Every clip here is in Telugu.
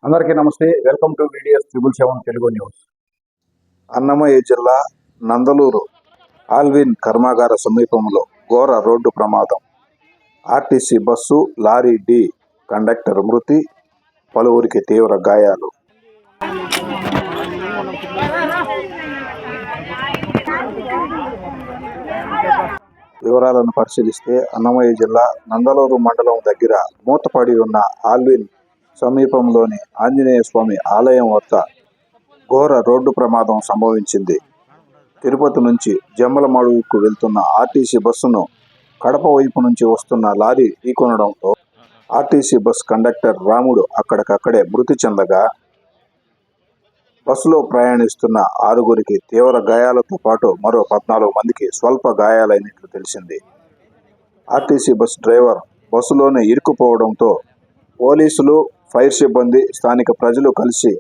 అందరికీ నమస్తే. Welcome to VDS 777 Telugu news. Annamayya జిల్లా నందలూరు ఆల్విన్ కర్మాగార సమీపంలో ఘోర రోడ్డు ప్రమాదం. ఆర్టీసీ బస్సు లారీ ఢీ కండక్టర్ మృతి, పలువురికి తీవ్ర గాయాలు. వివరాలను పరిశీలిస్తే అన్నమయ్య జిల్లా నందలూరు మండలం దగ్గర మూతపడి ఉన్న ఆల్విన్ సమీపంలోని ఆంజనేయ స్వామి ఆలయం వద్ద ఘోర రోడ్డు ప్రమాదం సంభవించింది. తిరుపతి నుంచి జమ్మలమడుగుకు వెళ్తున్న ఆర్టీసీ బస్సును కడప వైపు నుంచి వస్తున్న లారీ ఢీకొనడంతో ఆర్టీసీ బస్ కండక్టర్ రాముడు అక్కడికక్కడే మృతి చెందగా, బస్సులో ప్రయాణిస్తున్న 6గురికి తీవ్ర గాయాలతో పాటు మరో 14 మందికి స్వల్ప గాయాలైనట్లు తెలిసింది. ఆర్టీసీ బస్ డ్రైవర్ బస్సులోనే ఇరుక్కుపోవడంతో పోలీసులు, ఫైర్ సిబ్బంది, స్థానిక ప్రజలు కలిసి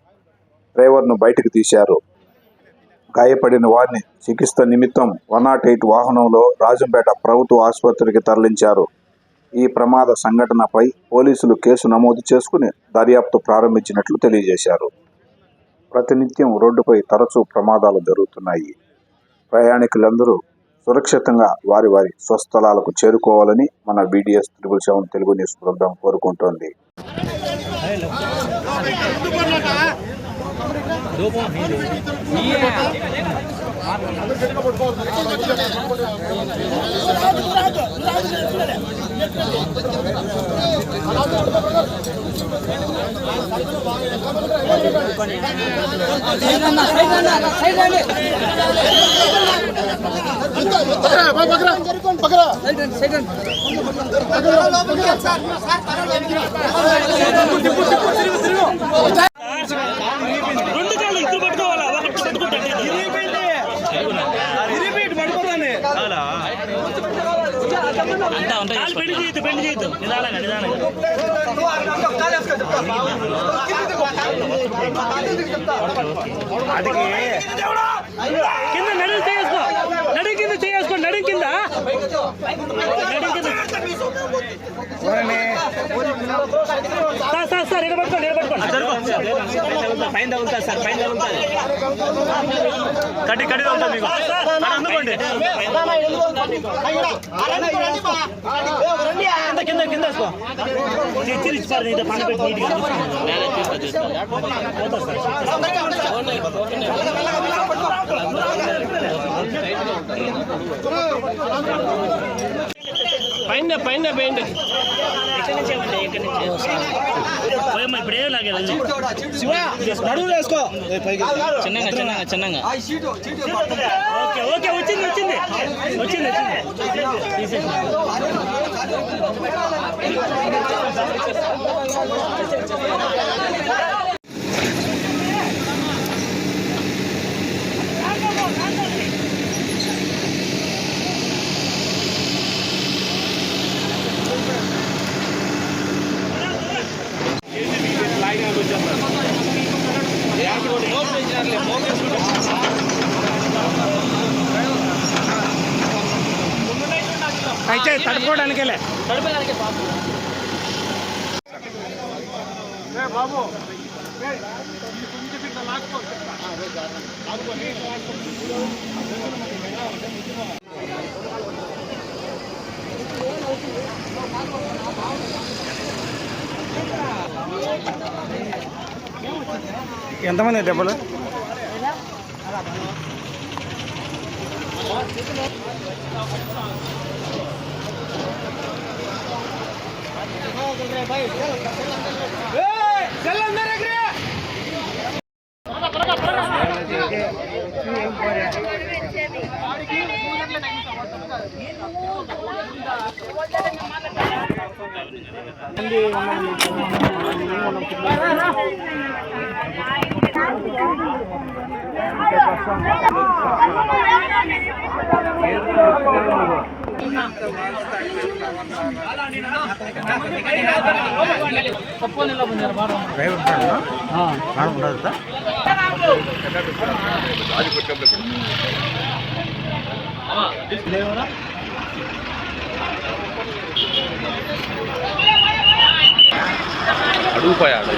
డ్రైవర్ను బయటకు తీశారు. గాయపడిన వారిని చికిత్స నిమిత్తం 108 వాహనంలో రాజంపేట ప్రభుత్వ ఆసుపత్రికి తరలించారు. ఈ ప్రమాద సంఘటనపై పోలీసులు కేసు నమోదు చేసుకుని దర్యాప్తు ప్రారంభించినట్లు తెలియజేశారు. ప్రతినిత్యం రోడ్డుపై తరచూ ప్రమాదాలు జరుగుతున్నాయి. ప్రయాణికులందరూ సురక్షితంగా వారి వారి స్వస్థలాలకు చేరుకోవాలని మన VDS 777 తెలుగు న్యూస్ బృందం కోరుకుంటోంది. అయితే తడుపుకోవడానికే బాబు ఎంతమంది దెబ్బలు? అడుగుపోయాడు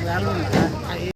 మనకు